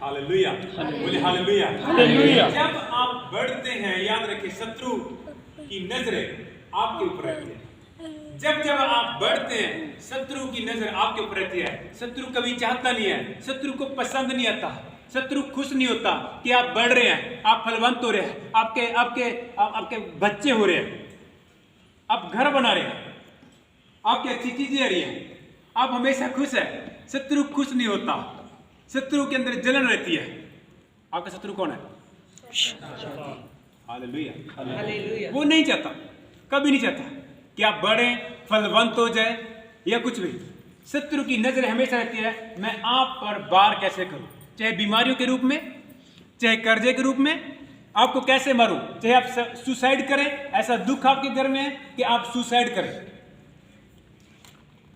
Hallelujah, बोले hallelujah. Hallelujah. जब आप बढ़ते हैं, याद रखिए शत्रु की नजरें आपके ऊपर रहती है। जब जब आप बढ़ते हैं, शत्रु की नजर आपके ऊपर रहती है। शत्रु कभी चाहता नहीं है, शत्रु को पसंद नहीं आता, शत्रु खुश नहीं होता कि आप बढ़ रहे हैं, आप फलवंत हो रहे हैं, आपके बच्चे हो रहे हैं, आप घर बना रहे हैं, आपकी अच्छी चीजें आ रही हैं, आप हमेशा खुश है। शत्रु खुश नहीं होता, शत्रु के अंदर जलन रहती है। आपका शत्रु कौन है? हालेलुया। हालेलुया। वो नहीं चाहता, कभी नहीं चाहता कि आप बढ़ें, फलवंत हो जाए या कुछ भी। शत्रु की नजर हमेशा रहती है, मैं आप पर वार कैसे करूं, चाहे बीमारियों के रूप में, चाहे कर्जे के रूप में, आपको कैसे मारूं, चाहे आप सुसाइड करें, ऐसा दुख आपके घर में है कि आप सुसाइड करें।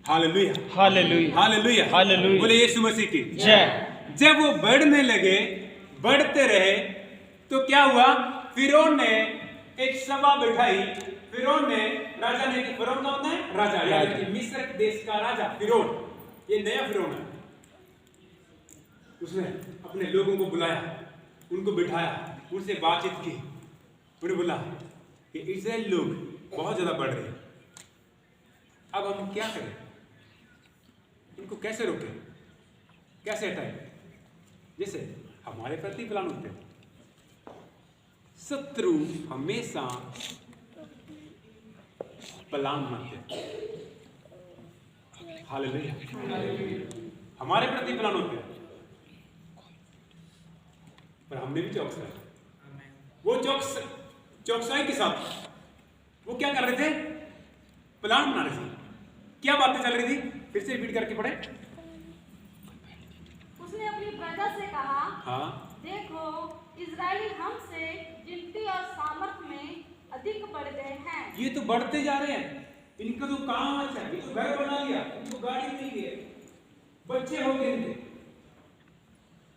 Hallelujah, hallelujah. Hallelujah, hallelujah. बोले यीशु मसीह की जय। जब वो बढ़ने लगे, बढ़ते रहे, तो क्या हुआ? फिरौन ने एक सभा बैठाई। फिरौन ने, राजा ने, फिरौन कौन होता है? राजा, यानी कि मिस्र देश का राजा फिरौन। ये नया फिरौन है। उसने अपने लोगों को बुलाया, उनको बिठाया, उनसे बातचीत की। उन्हें बोला कि इस्राएल लोग बहुत ज्यादा बढ़ रहे हैं, अब हम क्या करें? इनको कैसे रोकें, कैसे हटाएं? जैसे हमारे प्रति प्लान होते हैं, शत्रु हमेशा प्लान बनाते हैं। हालेलुया। हमारे प्रति प्लान होते हैं, पर हमने भी चौकस है। वो चौकसाई के साथ वो क्या कर रहे थे? प्लान बना रहे थे। क्या बातें चल रही थी? फिर से रिपीट करके पढ़े। उसने अपनी प्रजा से कहा, हाँ, देखो इजरायली हमसे गिनती और सामर्थ में अधिक बढ़ गए हैं। ये तो बढ़ते जा रहे हैं, इनका तो काम अच्छा है, ये तो घर बना लिया, इनको गाड़ी मिल गई, बच्चे हो गए, इनके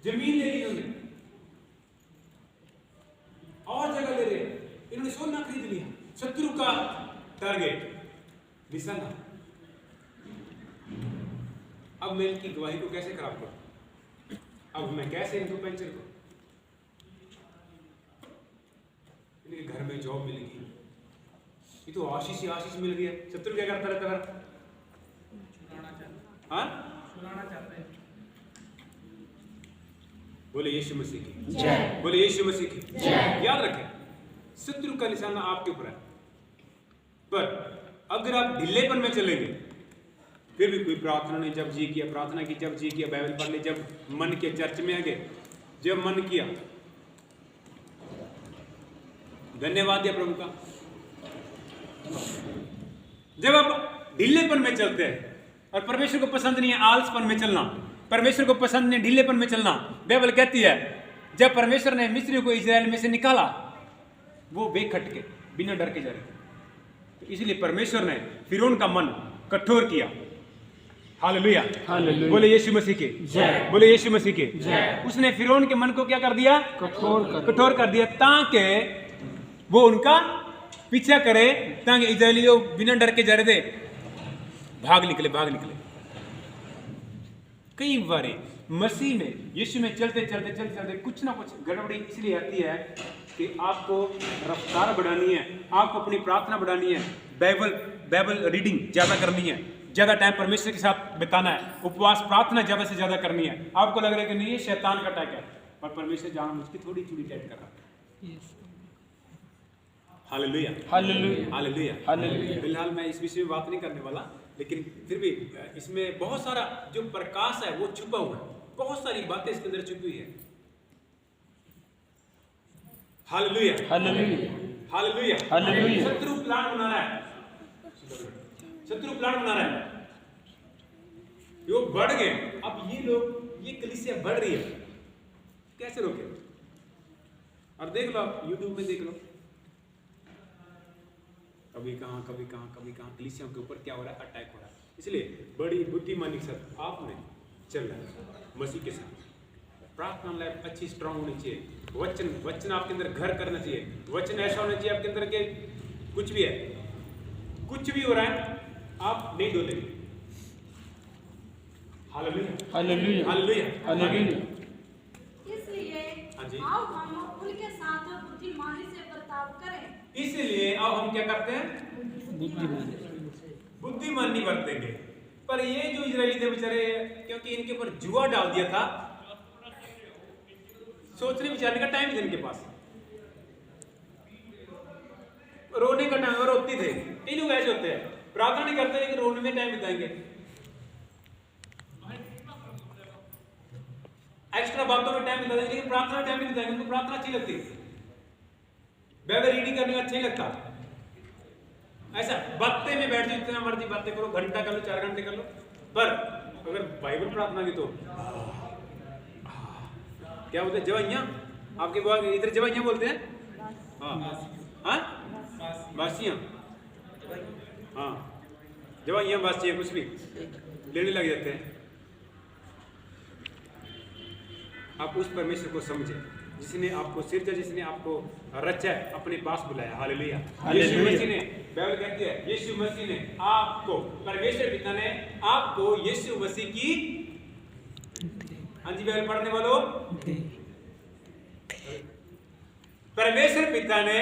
जमीन ले ली उन्होंने, और जगह ले रहे, इन्होंने सोना खरीद लिया। शत्रु का टारगेट, निशाना। अब मैं इनकी गवाही को कैसे खराब करूं? अब मैं कैसे इनको पंचर करूं? इनके घर में जॉब मिल गई, ये तो आशीष ही आशीष मिल गया। शत्रु क्या करता रहता है? हाँ, सुनाना चाहते हैं। बोले यीशु मसीह की जय। बोले यीशु मसीह की जय। याद रखें, शत्रु का निशाना आपके ऊपर है, पर अगर आप ढीलेपन में चलेंगे, फिर भी कोई प्रार्थना नहीं, जब जी किया, प्रार्थना की, जब जी किया, बाइबल पढ़ ली, जब मन किया, चर्च में आ गए, जब मन किया, धन्यवाद दिया प्रभु का। जब आप ढीलेपन में चलते हैं, और परमेश्वर को पसंद नहीं है आलसपन में चलना, परमेश्वर को पसंद नहीं ढीलेपन में चलना। बाइबल कहती है जब परमेश्वर ने मिस्रियों को इजराइल में से निकाला, वो बेखट के बिना डर के जा रहे थे, तो इसलिए परमेश्वर ने फिरौन का मन कठोर किया। Hallelujah, hallelujah. बोले यीशु मसीह के जय। बोले यीशु मसीह के जय। उसने फिरौन के मन को क्या कर दिया? कठोर कर दिया, ताकि वो उनका पीछा करे, ताकि इजरायली जो बिना डर के जा रहे थे भाग निकले। कई बार मसीह में, यीशु में चलते चलते कुछ ना कुछ गड़बड़ी इसलिए आती है कि आपको रफ्तार बढ़ानी है, आपको अपनी प्रार्थना बढ़ानी है, बाइबल रीडिंग ज़्यादा करनी है, ज़्यादा टाइम परमेश्वर के साथ बिताना है, उपवास प्रार्थना ज़्यादा से ज़्यादा करनी है। आपको लग रहा है कि नहीं ये शैतान का अटैक है, पर परमेश्वर जान उसकी थोड़ी चूड़ी टाइट कर रहा है। Hallelujah, hallelujah. Hallelujah, hallelujah. फिलहाल मैं इस विषय में बात नहीं करने वाला, लेकिन फिर भी इसमें बहुत सारा जो प्रकाश है वो छुपा हुआ है, बहुत सारी बातें इसके अंदर छुपी हुई है। Hallelujah, hallelujah. Hallelujah, hallelujah. शत्रु प्लान बना रहा है, शत्रु प्लान बना रहा है, वो बढ़ गए। अब ये लोग, ये कलीसिया बढ़ रही है, कैसे रोके? और देख लो, आप यूट्यूब में देख लो, कभी कहाँ कलीसियों के ऊपर क्या हो रहा है? अटैक हो रहा है। इसलिए बड़ी बुद्धिमानी के साथ आपने चलना है मसीह के साथ। प्रार्थना लाइफ अच्छी स्ट्रांग होनी चाहिए, वचन आपके अंदर घर करना चाहिए, वचन ऐसा होना चाहिए आपके अंदर के कुछ भी है, कुछ भी हो रहा है आप नहीं डोलेंगे। Hallelujah, hallelujah. Hallelujah, hallelujah. हाँ जी। आओ हम उनके साथ बुद्धिमानी से बर्ताव करें। इसलिए अब हम क्या करते हैं? बुद्धिमानी बरतेंगे। पर ये जो इजरायली थे बेचारे, क्योंकि इनके ऊपर जुआ डाल दिया था, सोचने विचारने का टाइम था इनके पास, रोने का टाइम, और रोती थे। कई लोग ऐसे होते हैं, प्रार्थना नहीं करते लेकिन रोने में टाइम बिताएंगे, एक्स्ट्रा बातों में टाइम बिताएंगे, लेकिन प्रार्थना टाइम नहीं बिताएंगे। उनको प्रार्थना अच्छी लगती, बाइबल रीडिंग करने में अच्छा ही लगता। ऐसा बातें में बैठ जाओ, जितना मर्जी बातें करो, घंटा कर लो, 4 घंटे कर लो, पर अगर बाइबल प्रार्थना की तो क्या बोलते हैं? जवाइयाँ, आपके बात इधर जवाइयाँ बोलते हैं। हाँ हाँ, बासियाँ, हाँ जवाइयाँ बासियाँ कुछ भी लेने लग जाते हैं। आप उस परमेश्वर को समझे जिसने आपको सिरजा, जिसने आपको रचा है, अपने पास बुलाया। हालेलुया। यीशु मसीह ने, बाइबल कहती है, यीशु मसीह ने आपको, परमेश्वर पिता ने आपको यीशु मसीह की, हाँ जी बाइबल पढ़ने वालों, परमेश्वर पिता ने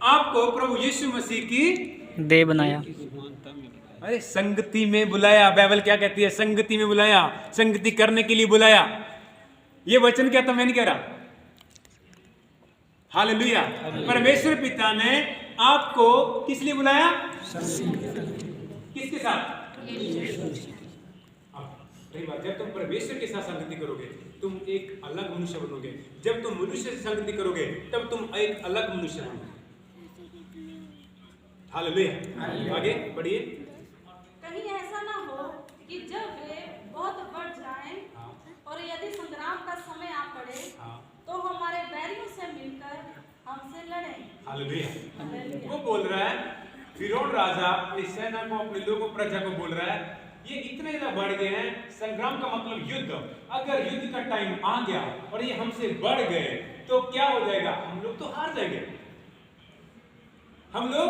आपको प्रभु यीशु मसीह की देह बनाया। अरे संगति में बुलाया। बाइबल क्या कहती है? संगति में बुलाया, संगति करने के लिए बुलाया। ये वचन क्या था? मैं नहीं कह रहा। हालेलुया। परमेश्वर पिता ने आपको किस लिए बुलाया? किसके साथ? रही बात, जब तुम परमेश्वर के साथ संगति करोगे तुम एक अलग मनुष्य बनोगे। जब तुम मनुष्य से संगति करोगे तब तुम एक अलग मनुष्य बनोगे। हालेलुया। आगे बढ़िए। कहीं ऐसा ना हो कि जब वे बहुत बढ़ जाएं और यदि संग्राम का समय आ पड़े तो हमारे बैरियों से मिलकर हमसे लड़ें। हालेलुया। वो बोल रहा है, फिरौन राजा अपनी सेना को, अपने लोगों, प्रजा को बोल रहा है, ये इतने ज्यादा बढ़ गए हैं। संग्राम का मतलब युद्ध। अगर युद्ध का टाइम आ गया और ये हमसे बढ़ गए तो क्या हो जाएगा? हम लोग तो हार जाएंगे, हम लोग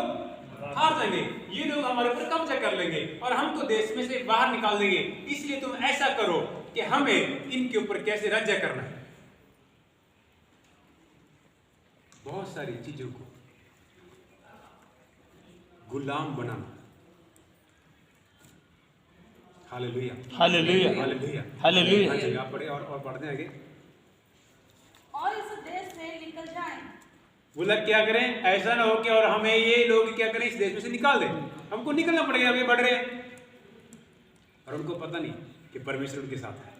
हार जाएंगे। ये लोग हमारे ऊपर कब्जा कर लेंगे और हमको देश में से बाहर निकाल देंगे। इसलिए तुम ऐसा करो कि हमें इनके ऊपर कैसे राज्य करना है। बहुत सारी चीजों को गुलाम बनाना। Hallelujah, hallelujah, hallelujah, hallelujah. हाँ जी, आप पढ़े और बढ़ते हैं आगे। और इस देश से निकल जाएं। बोला क्या करें? ऐसा ना हो कि और हमें ये लोग क्या करें, इस देश में से निकाल दें। हमको निकलना पड़ेगा, अभी बढ़ रहे हैं और उनको पता नहीं कि परमेश्वर उनके साथ है।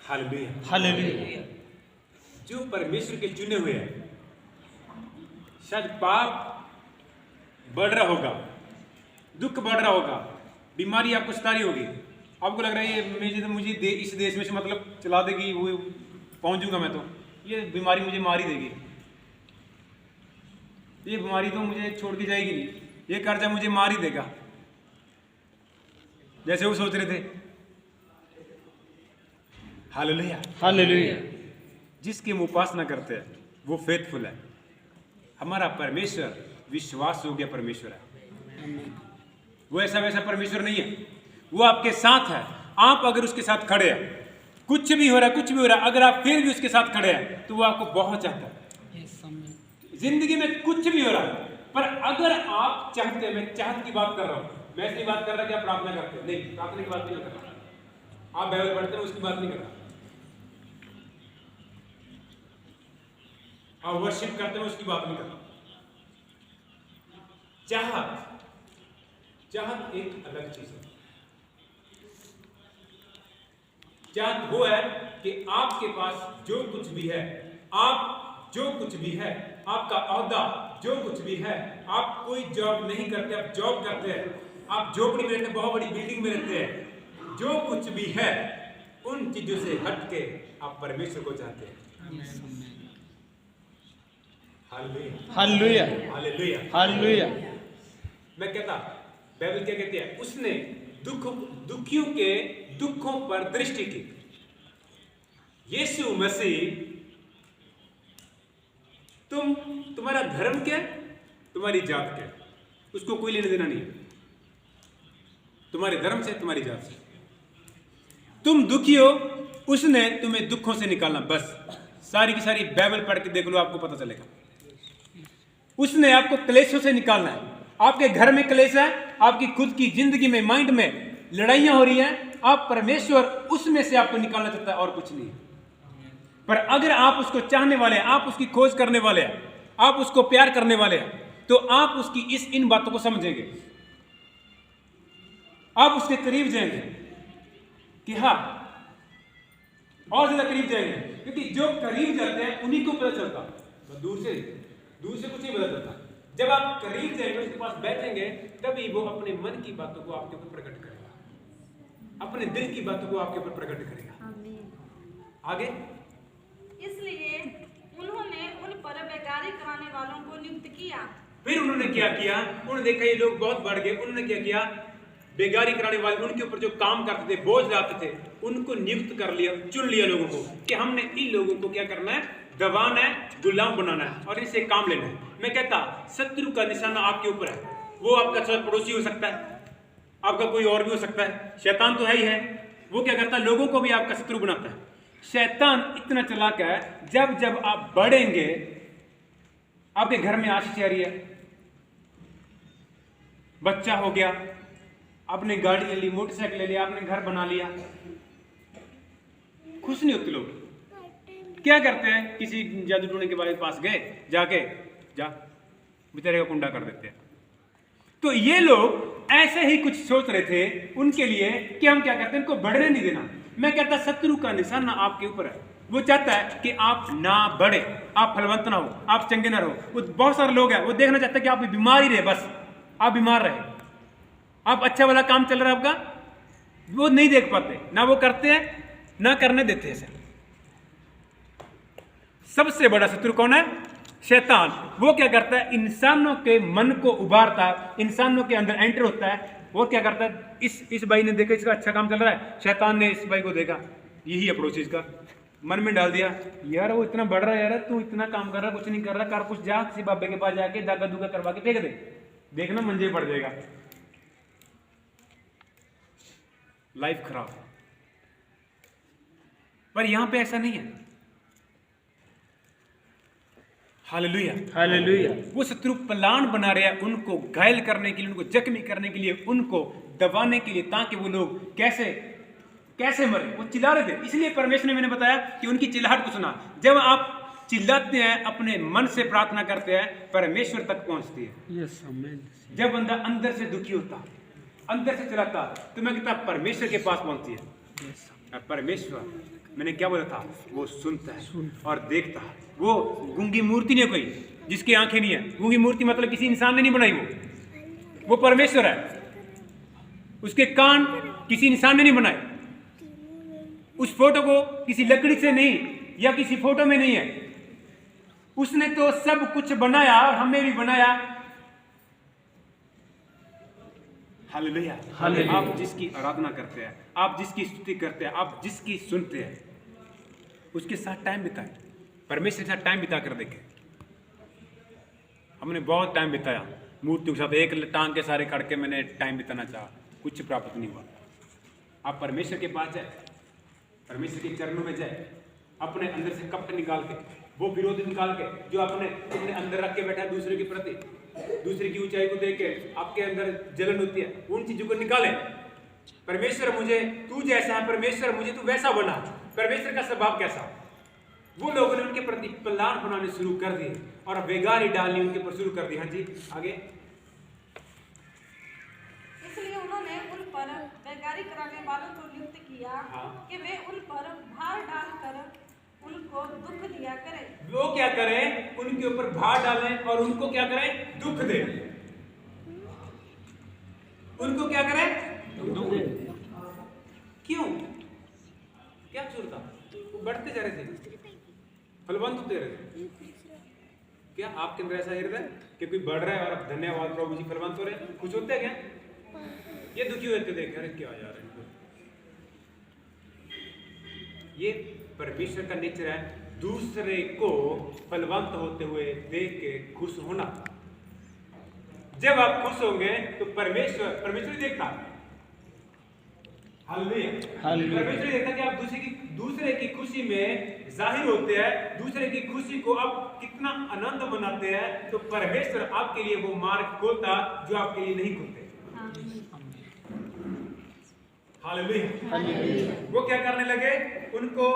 Hallelujah, hallelujah. जो परमेश्वर के चुने हुए हैं, शायद पाप बढ़ रहा होगा, दुख बढ़ रहा होगा, बीमारी आपको सतारी होगी, आपको लग रहा है ये मुझे इस देश में से मतलब चला देगी, वो पहुंचूंगा मैं, तो ये बीमारी मुझे मार ही देगी, ये बीमारी तो मुझे छोड़ के जाएगी नहीं, ये कर्जा मुझे मार ही देगा, जैसे वो सोच रहे थे। Hallelujah, hallelujah. जिसकी हम उपासना करते हैं वो फेथफुल है। हमारा परमेश्वर विश्वास योग्य परमेश्वर है। वो ऐसा वैसा परमेश्वर नहीं है, वो आपके साथ है। आप अगर उसके साथ खड़े हैं, कुछ भी हो रहा है, कुछ भी हो रहा है, अगर आप फिर भी उसके साथ खड़े हैं तो वो आपको बहुत चाहता है। जिंदगी में कुछ भी हो रहा है, पर अगर आप चाहते हैं, मैं चाहत की बात कर रहा हूं, मैं इसलिए बात कर रहा कि आप प्रार्थना करते हैं, नहीं, प्रार्थना की बात नहीं कर रहा, आप बाइबल पढ़ते हैं उसकी बात नहीं कर रहा, आप वर्शिप करते हैं उसकी बात नहीं कर रहा। चाहत एक अलग चीज है। चाहत वो है कि आपके पास जो कुछ भी है, आप जो कुछ भी है, आपका ओहदा जो कुछ भी है, आप कोई जॉब नहीं करते, आप जॉब करते हैं, आप झोपड़ी में रहते हैं, बहुत बड़ी बिल्डिंग में रहते हैं, जो कुछ भी है उन चीजों से हट के आप परमेश्वर को चाहते हैं। Hallelujah, hallelujah, hallelujah. मैं कहता, बाइबल क्या कहती है? उसने दुखियों के दुखों पर दृष्टि की। यीशु मसीह, तुम्हारा धर्म क्या है, तुम्हारी जात क्या है, उसको कोई लेने देना नहीं है। तुम्हारे धर्म से, तुम्हारी जात से। तुम दुखी हो उसने तुम्हें दुखों से निकालना। बस सारी की सारी बाइबल पढ़ के देख लो, आपको पता चलेगा। उसने आपको क्लेशों से निकालना है। आपके घर में क्लेश है, आपकी खुद की जिंदगी में, माइंड में लड़ाइयां हो रही हैं, आप परमेश्वर उसमें से आपको निकालना चाहता है और कुछ नहीं। पर अगर आप उसको चाहने वाले हैं, आप उसकी खोज करने वाले हैं, आप उसको प्यार करने वाले हैं, तो आप उसकी इन बातों को समझेंगे, आप उसके करीब जाएंगे कि हाँ, और ज्यादा करीब जाएंगे। क्योंकि जो करीब जाते हैं उन्हीं को पता चलता, दूर से कुछ नहीं पता चलता। जब आप करीब जाएंगे, उसके पास बैठेंगे, तभी वो अपने मन की बातों को आपके ऊपर प्रकट करेगा, अपने दिल की बातों को आपके ऊपर प्रकट करेगा। आगे इसलिए उन्होंने उन पर बेगारी कराने वालों को नियुक्त किया। फिर उन्होंने क्या किया? उन्होंने देखा ये लोग बहुत बढ़ गए, उन्होंने क्या किया? बेगारी कराने वाले, उनके ऊपर जो काम करते थे, बोझ लाते थे, उनको नियुक्त कर लिया, चुन लिया लोगों को कि हमने इन लोगों को क्या करना है? दबाना है, गुलाम बनाना है और इनसे काम लेना है। मैं कहता शत्रु का निशाना आपके ऊपर है। वो आपका पड़ोसी हो सकता है, आपका कोई और भी हो सकता है, शैतान तो है ही है। वो क्या करता है? लोगों को भी आपका शत्रु बनाता है। शैतान इतना चालाक है, जब जब आप बढ़ेंगे, आपके घर में आशीष आ रही है, बच्चा हो गया, आपने गाड़ी ले ली, मोटरसाइकिल ले लिया, आपने घर बना लिया, खुश नहीं होते लोग। क्या करते हैं? किसी जादू टोने के पास गए, जाके बेचारे का कुंडा कर देते हैं। तो ये लोग ऐसे ही कुछ सोच रहे थे उनके लिए कि हम क्या करते हैं? इनको बढ़ने नहीं देना। मैं कहता शत्रु का निशाना आपके ऊपर है। वो चाहता है कि आप ना बढ़े, आप फलवंत ना हो, आप चंगे ना रहो। वो बहुत सारे लोग हैं, वो देखना चाहते हैं कि आप बीमार ही रहे, बस आप बीमार रहे, आप अच्छा वाला काम चल रहा है आपका, वो नहीं देख पाते, ना वो करते हैं ना करने देते हैं। सबसे बड़ा शत्रु कौन है? शैतान। वो क्या करता है? इंसानों के मन को उबारता है, इंसानों के अंदर एंटर होता है। वो क्या करता है? इस भाई ने देखा इसका अच्छा काम चल रहा है, शैतान ने इस भाई को देखा, यही है पड़ोसी, इसका मन में डाल दिया, यार वो इतना बढ़ रहा है, यार तू इतना काम कर रहा, कुछ नहीं कर रहा, कर कुछ, जा किसी बाबे के पास जाके दागा दुगा करवा के फेंक दे, देखना मंजे पड़ जाएगा, लाइफ खराब। पर यहां पे ऐसा नहीं है। Hallelujah, hallelujah. वो शत्रु प्लान बना रहे हैं उनको घायल करने के लिए, उनको जख्मी करने के लिए, उनको दबाने के लिए, ताकि वो लोग कैसे मरे। वो चिल्ला रहे थे, इसलिए परमेश्वर ने मैंने बताया कि उनकी चिल्लाहट को सुना। जब आप चिल्लाते हैं, अपने मन से प्रार्थना करते हैं, परमेश्वर तक पहुंचती है। यस आमीन। जब बंदा अंदर से दुखी होता, अंदर से चिल्लाता, तो मैं कहता परमेश्वर के पास पहुंचती है। परमेश्वर, मैंने क्या बोला था? वो सुनता है और देखता है। वो गूंगी मूर्ति नहीं है कोई, जिसकी आंखें नहीं है। गूंगी मूर्ति मतलब किसी इंसान ने नहीं बनाई, वो परमेश्वर है। उसके कान किसी इंसान ने नहीं बनाए, उस फोटो को किसी लकड़ी से नहीं या किसी फोटो में नहीं है। उसने तो सब कुछ बनाया और हमें भी बनाया। Hallelujah, hallelujah. आप जिसकी आराधना करते हैं, आप जिसकी स्तुति करते हैं, आप जिसकी सुनते हैं, उसके साथ टाइम बिताएं। परमेश्वर के साथ टाइम बिता कर देखें। हमने बहुत टाइम बिताया मूर्तियों के साथ, एक टांग के सारे खड़ के मैंने टाइम बिताना चाहा, कुछ प्राप्त नहीं हुआ। आप परमेश्वर के पास जाए, परमेश्वर के चरणों में जाए, अपने अंदर से कपट निकाल के, वो विरोध निकाल के जो अपने अंदर रख के बैठा है दूसरे के प्रति, दूसरे की ऊंचाई को देख के आपके अंदर जलन होती है, उन चीजों को निकाले। परमेश्वर मुझे तू जैसा है, परमेश्वर मुझे तू वैसा बना। परमेश्वर का स्वभाव कैसा? वो लोगों ने उनके प्रति प्लान बनाने शुरू कर दिए और बेगारी डालनी उनके ऊपर शुरू कर दी। हाँ जी, आगे। इसलिए उन्होंने उन पर बेगारी कराने वालों को नियुक्त किया कि वे उन पर भार डालकर उनको दुख दिया करें। वो क्या करें? उनके ऊपर भार डालें और उनको क्या करें? दुख दे। उनको क्या करें? दुख दे। क्यों? क्या कसूर था? वो बढ़ते जा रहे थे, फलवंत होते रहे। क्या आपके अंदर ऐसा हृदय कि कोई बढ़ रहा है और धन्यवाद प्रभु जी, फलवंत हो रहे हैं, खुश होते हैं क्या? ये दुखी होते देख, अरे क्या जा रहे हैं। ये परमेश्वर का नेचर है, दूसरे को फलवंत होते हुए देख के खुश होना। जब आप खुश होंगे तो परमेश्वर देखता। हालेलुया। परमेश्वर देखता है कि आप दूसरे की खुशी में जाहिर होते हैं, दूसरे की खुशी को आप कितना आनंद मनाते हैं, तो परमेश्वर आपके लिए वो मार्ग खोलता जो आपके लिए नहीं खोलते। हालेलुया। वो क्या करने लगे? उनको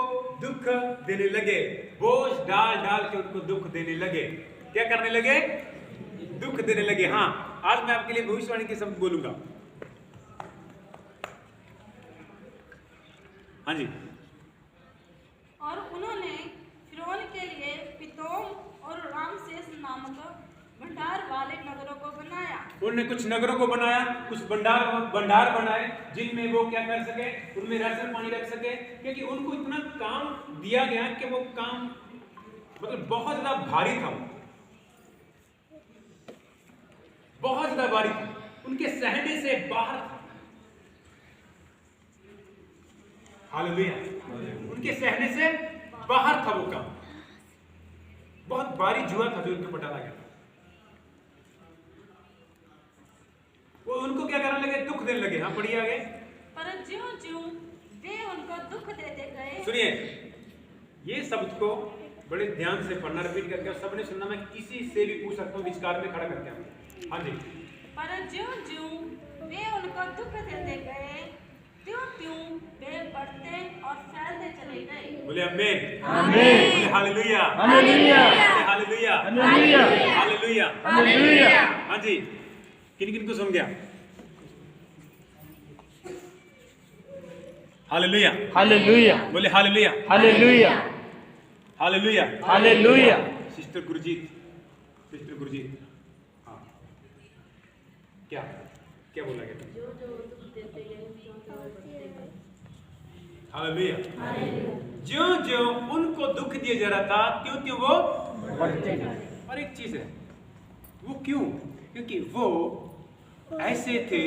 दुख देने लगे, बोझ डाल डाल के उनको दुख देने लगे। क्या करने लगे? दुख देने लगे। हाँ, आज मैं आपके लिए भविष्यवाणी के शब्द बोलूंगा। हाँ जी। और उन्होंने फिरौन के लिए पितोम और रामसेस नामक भंडार वाले नगरों को बनाया। उन्होंने कुछ नगरों को बनाया, कुछ भंडार बनाए जिनमें वो क्या कर सके, उनमें राशन पानी रख सके, क्योंकि उनको इतना काम दिया गया कि वो काम मतलब बहुत ज्यादा भारी था, बहुत ज्यादा भारी था, उनके सहने से बाहर था। हालेलुया। उनके सहने से बाहर था वो काम, बहुत भारी जुआ था जो उनके ऊपर डाला गया। वो उनको क्या करने लगे? दुख देने लगे। हाँ, पढ़िए आगे। पर ज्यों-ज्यों वे उनको दुख देते गए। सुनिए, ये शब्द को बड़े ध्यान से पढ़ना, रिपीट करके, और सबने सुनना। मैं किसी से भी पूछ सकता हूँ विचार में खड़ा करके। हाँ जी। पर ज्यों-ज्यों वे उनको दुख देते गए, त्यों-त्यों वे बढ़ते और फैलते चले गए। बोले आमीन। आमीन। बोले हालेलुया। हालेलुया। बोले हालेलुया। हालेलुया। हालेलुया। हालेलुया। हाँ जी। किन किन को सुन गया? हालेलुया। हालेलुया। बोले hallelujah. Hallelujah. Hallelujah. Hallelujah. Sister Gurjeet, sister Gurjeet, हाँ, क्या क्या बोला गया? हालेलुया। ज्यों ज्यों उनको दुख दिया जा रहा था, त्यों त्यों वो बढ़ते गए। और एक चीज है, वो क्यों? क्योंकि वो ऐसे थे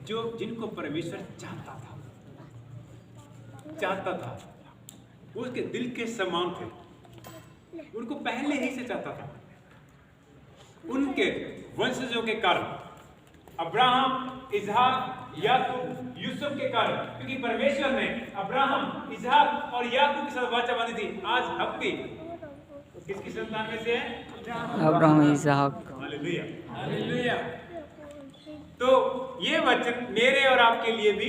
जो जिनको परमेश्वर चाहता था, वो उसके दिल के समान थे, उनको पहले ही से चाहता था। उनके वंशजों के कारण, अब्राहम, इसहाक, याकूब, यूसुफ के कारण, क्योंकि परमेश्वर ने अब्राहम, इसहाक और याकूब के साथ वाचा बांधी थी। आज हम भी किसकी संतान में से हैं? अब्राहम, इसहाक। हालेलुया। हालेलुया। तो ये वचन मेरे और आपके लिए भी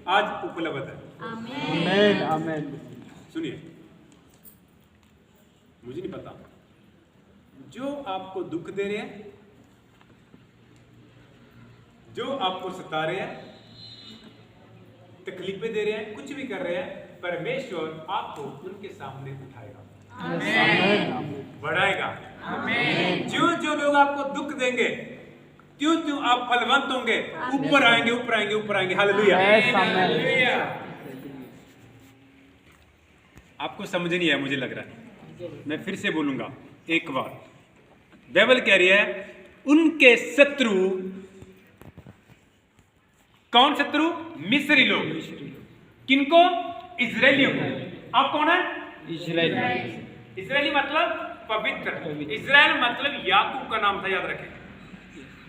आज उपलब्ध है। आमीन। आमीन। सुनिए, मुझे नहीं पता, जो आपको दुख दे रहे हैं, जो आपको सता रहे हैं, तकलीफें दे रहे हैं, कुछ भी कर रहे हैं, परमेश्वर आपको उनके सामने उठाएगा, बढ़ाएगा। जो जो लोग आपको दुख देंगे, त्यों त्यों आप फलवंत होंगे, ऊपर आएंगे, ऊपर आएंगे, ऊपर आएंगे। हालेलुया। हालेलुया। आपको समझ नहीं आया, मुझे लग रहा है, मैं फिर से बोलूंगा एक बार। बाइबल कह रही है, उनके शत्रु, कौन शत्रु? मिस्री लोग। किनको? इजरायलियों को। आप कौन है? इजरायली। इजरायली मतलब पवित्र। इजराइल मतलब याकूब का नाम था, याद रखें,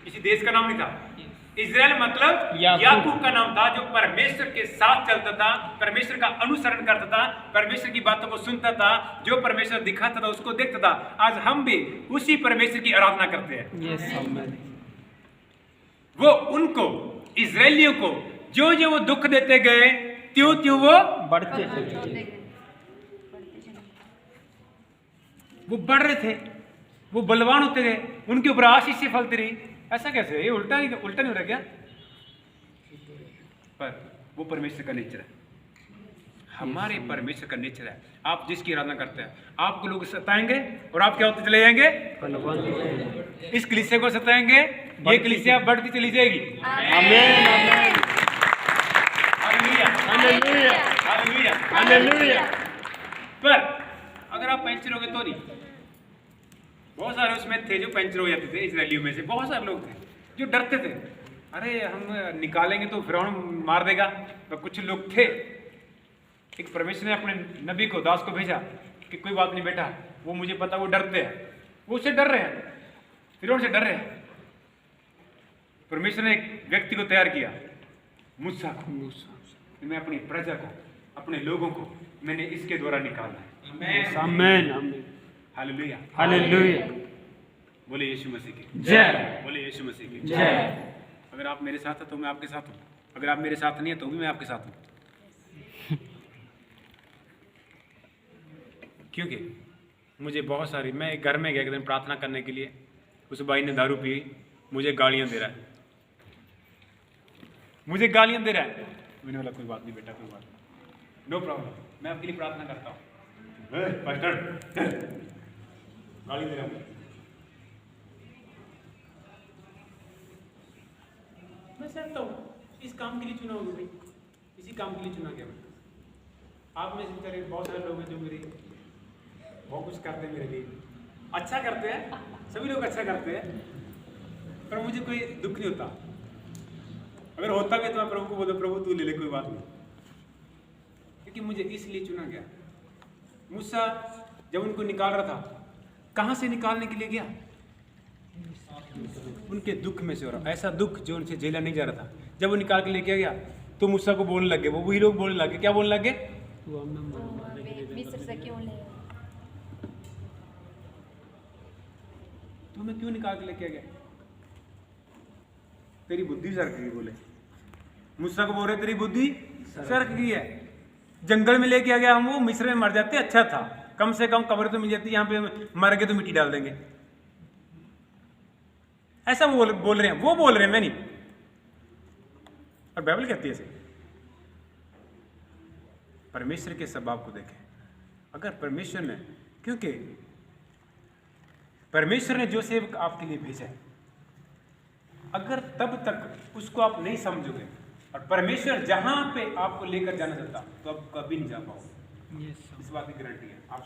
किसी देश का नाम नहीं था। इजराइल मतलब याकूब का नाम था, जो परमेश्वर के साथ चलता था, परमेश्वर का अनुसरण करता था, परमेश्वर की बातों को सुनता था, जो परमेश्वर दिखाता था उसको देखता था। आज हम भी उसी परमेश्वर की आराधना करते हैं। वो उनको, इजरायलियों को, जो जो वो दुख देते गए, त्यों त्यों वो बढ़ते चले। वो बढ़ रहे थे, वो बलवान होते गए, उनके ऊपर आशीष से फलती रही। ऐसा कैसे? ये उल्टा नहीं हो रहा क्या? पर वो परमेश्वर का नेचर है, हमारे परमेश्वर का नेचर है। आप जिसकी आराधना करते हैं, आपको लोग सताएंगे और आप क्या होते चले जाएंगे? इस कलीसिया को सताएंगे, ये कलीसिया बढ़ती चली जाएगी। आमीन। आमीन। हालेलुया। हालेलुया। हालेलुया। हालेलुया। पर अगर आप पंचर हो गए तो नहीं। बहुत सारे उसमें थे जो पंचर हो जाते थे, इजरायलियों में से बहुत सारे लोग थे जो डरते थे, अरे हम निकालेंगे तो फिरौन मार देगा। तो कुछ लोग थे, एक परमेश्वर ने अपने नबी को, दास को भेजा कि कोई बात नहीं बेटा, वो मुझे पता, वो डरते हैं, वो उससे डर रहे हैं, फिरौन से डर रहे हैं। परमेश्वर ने एक व्यक्ति को तैयार किया, मूसा। कि मैं अपनी प्रजा को, अपने लोगों को मैंने इसके द्वारा निकालना है। आमेन आमेन हालेलुया। हालेलुया बोले यीशु मसीह की जय बोले यीशु मसीह की जय। अगर आप मेरे साथ हैं तो मैं आपके साथ हूँ, अगर आप मेरे साथ नहीं है तो भी मैं आपके साथ हूँ। क्योंकि मुझे बहुत सारी, मैं एक घर में गया एक दिन प्रार्थना करने के लिए, उस भाई ने दारू पी, मुझे गालियाँ दे रहा है, मुझे गालियाँ दे रहा है। मैंने बोला कोई बात नहीं बेटा, कोई बात नहीं, नो प्रॉब्लम, मैं आपके लिए प्रार्थना करता हूँ। पास्टर गाली दे रहा हूँ। मैं सहता हूँ, इस काम के लिए चुना हूँ भाई, इसी काम के लिए चुना गया मैं। आप में से बेचारे बहुत सारे लोग हैं जो मेरे बहुत कुछ करते हैं, मेरे लिए अच्छा करते हैं, सभी लोग अच्छा करते हैं, पर मुझे कोई दुख नहीं होता। अगर होता भी तो मैं प्रभु को बोलता, प्रभु तू ले ले, कोई बात नहीं, क्योंकि मुझे इसलिए चुना गया। मूसा जब उनको निकाल रहा था, कहाँ से निकालने के लिए गया? उनके दुख में से, और ऐसा दुख जो उनसे झेला नहीं जा रहा था। जब वो निकाल के लेके गया तो मूसा को बोलने लगे, वो वही लोग बोलने लगे, क्या बोलने लगे? मिस्र से क्यों ले आए? तुम्हें क्यों निकाल के लेके गया? तेरी बुद्धि सरक गई, बोले मूसा को बोल रहे तेरी बुद्धि सरक गई है। जंगल में लेके आ गया, हम वो मिस्र में मर जाते अच्छा था, कम से कम कब्र तो मिल जाती, यहाँ पे मर गए तो मिट्टी डाल देंगे। ऐसा वो बोल रहे हैं, वो बोल रहे हैं, मैं नहीं। और बाइबल कहती है ऐसे। परमेश्वर के स्वभाव को देखें, अगर परमेश्वर ने, क्योंकि परमेश्वर ने जो सेवक आपके लिए भेजा है, अगर तब तक उसको आप नहीं समझोगे और परमेश्वर जहां पे आपको लेकर जाना चाहता तो आप कभी नहीं जा पाओगे। इस बात की गारंटी है। आप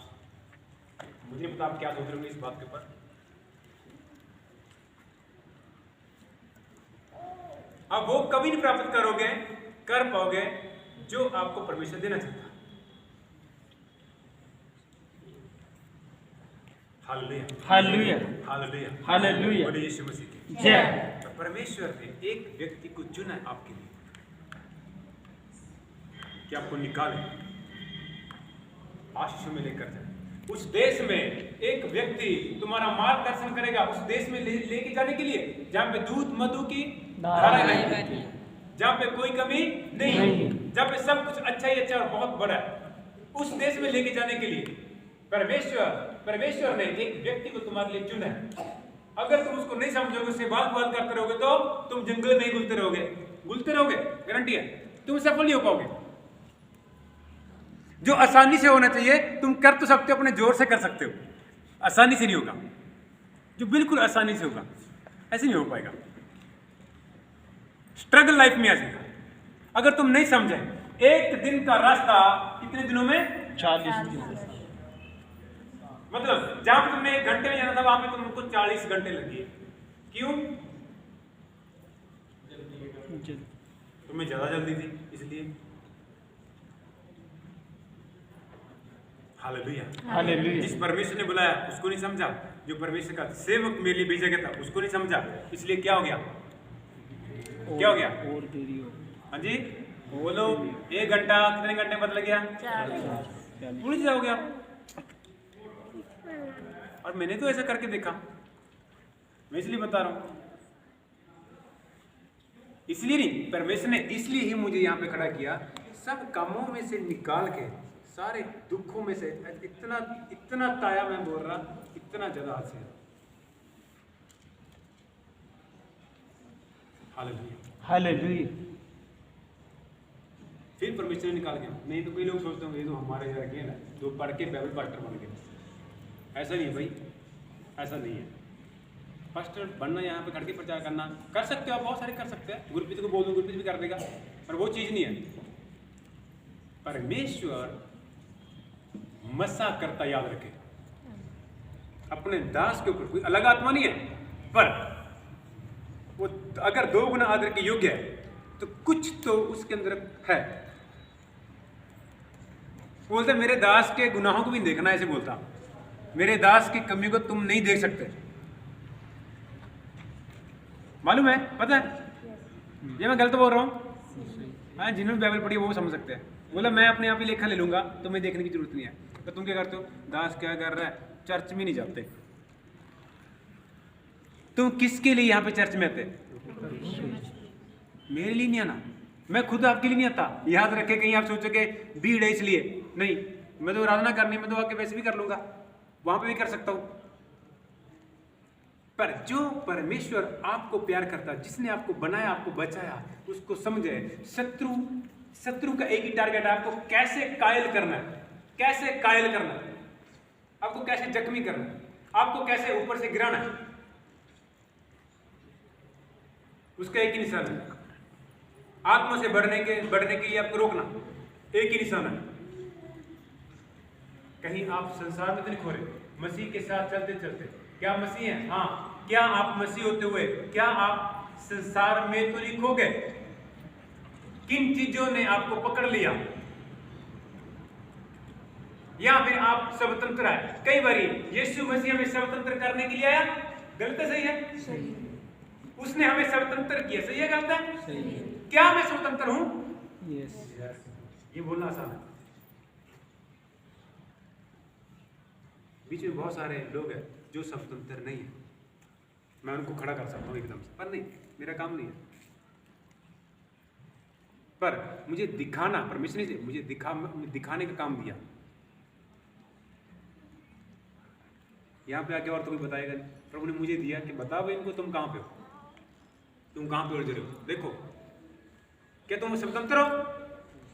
मुझे पता आप क्या सोच रहे होंगे इस बात के ऊपर। आप वो कभी नहीं प्राप्त करोगे, कर पाओगे जो आपको परमेश्वर देना चाहता। हालेलुया हालेलुया हालेलुया हालेलुया बोले यीशु मसीह की जय। तो परमेश्वर ने एक व्यक्ति को चुना है आपके लिए कि आपको निकाले, आशीष में लेकर जाए। उस देश में एक व्यक्ति तुम्हारा मार्गदर्शन करेगा, उस देश में लेके जाने के लिए जहाँ पे दूध मधु की धाराएं बहती हैं, जहाँ पे कोई कमी नहीं, जहाँ पे सब कुछ अच्छा ही अच्छा और बहुत बड़ा है। उस देश में लेके जाने के लिए परमेश्वर ने एक व्यक्ति को तुम्हारे लिए चुना है। अगर तुम उसको नहीं समझोगे, उससे बात करते रहोगे तो तुम जंगल में ही घुलते रहोगे, गारंटी है तुम सफल नहीं हो पाओगे। जो आसानी से होना चाहिए तुम कर तो सकते हो, अपने जोर से कर सकते हो, आसानी से नहीं होगा। जो बिल्कुल आसानी से होगा ऐसे नहीं हो पाएगा। स्ट्रगल लाइफ में आ जाएगा। अगर तुम नहीं समझे, एक दिन का रास्ता कितने दिनों में? 40 दिन। मतलब जहां पे तुमने 1 घंटे में जाना था वहां पे तुमको 40 घंटे लगे। क्यों? तुम्हें ज्यादा जल्दी थी इसलिए। हालेलुया हालेलुया जिस परमेश्वर ने बुलाया उसको नहीं समझा, जो परमेश्वर का सेवक मेरे लिए भेजा गया था उसको नहीं समझा, इसलिए क्या हो गया? क्या हो गया? और देरी हो। हाँ जी बोलो। 1 घंटा कितने घंटे बदल गया? 40 हो गया। और मैंने तो ऐसा करके देखा, मैं इसलिए बता रहा हूं। इसलिए नहीं, परमेश्वर ने इसलिए ही मुझे यहाँ पे खड़ा किया, सब कामों में से निकाल के, सारे दुखों में से इतना ताया मैं बोल रहा, इतना ज्यादा हासिल। Hallelujah hallelujah. फिर परमेश्वर ने निकाल गया। नहीं तो कई लोग सोचते होंगे ये तो हमारे घर के ना, जो पढ़ के बाइबल पास्टर बन गए। ऐसा नहीं है भाई, ऐसा नहीं है। पास्टर बनना, यहाँ पे खड़ के प्रचार करना कर सकते हो आप, बहुत सारे कर सकते हैं। गुरप्रीत को बोल दो, गुरप्रीत भी कर देगा, पर वो चीज़ नहीं है। परमेश्वर मसा करता, याद रखे, अपने दास के ऊपर कोई अलग आत्मा नहीं है, पर वो अगर 2 गुना आदर के योग्य है तो कुछ तो उसके अंदर है। बोलते मेरे दास के गुनाहों को भी देखना, ऐसे बोलता, मेरे दास की कमी को तुम नहीं देख सकते। मालूम है, पता है, ये मैं गलत बोल रहा हूं? हाँ, जिन्होंने बाइबल पढ़ी है वो समझ सकते हैं। बोला मैं अपने आप ही लेखा ले लूंगा, तो मैं देखने की जरूरत नहीं है। तो तुम क्या करते हो, दास क्या कर रहा है, चर्च में नहीं जाते। तुम किसके लिए यहाँ पे चर्च में आते? मेरे लिए नहीं आना, मैं खुद आपके लिए नहीं आता। याद रखे, कहीं आप सोचोगे भीड़ है इसलिए नहीं, मैं तो आराधना करनी, मैं तो आके वैसे भी कर लूंगा, वहां पे भी कर सकता हूं। पर जो परमेश्वर आपको प्यार करता, जिसने आपको बनाया, आपको बचाया, उसको समझे। शत्रु का एक ही टारगेट है, आपको कैसे कायल करना है, कैसे कायल करना है, आपको कैसे जख्मी करना है, आपको कैसे ऊपर से गिराना है, उसका एक ही निशान है। आत्मा से बढ़ने के लिए आपको रोकना, एक ही निशान है। कहीं आप संसार में तो नहीं खो रहे, मसीह के साथ चलते चलते। क्या आप मसीह हैं? हाँ। क्या आप मसीह होते हुए क्या आप संसार में तो नहीं खो गए? किन चीजों ने आपको पकड़ लिया, या फिर आप स्वतंत्र है? कई बार यीशु मसीह हमें स्वतंत्र करने के लिए आया, गलत है सही है? सही। उसने हमें स्वतंत्र किया, सही है गलत है? सही है। क्या मैं स्वतंत्र हूं? यस। ये बोलना आसान है। बीच में बहुत सारे लोग हैं जो स्वतंत्र नहीं है, मैं उनको खड़ा कर सकता हूँ एकदम से, पर नहीं, मेरा काम नहीं है। पर मुझे दिखाना, परमेश्वर ने मुझे दिखाने का काम दिया। यहाँ पे आके और तो कोई बताएगा नहीं, प्रभु ने मुझे दिया कि बता भाई इनको, तुम कहाँ पे हो, तुम कहाँ पे उलझ रहे हो, देखो क्या तुम स्वतंत्र हो?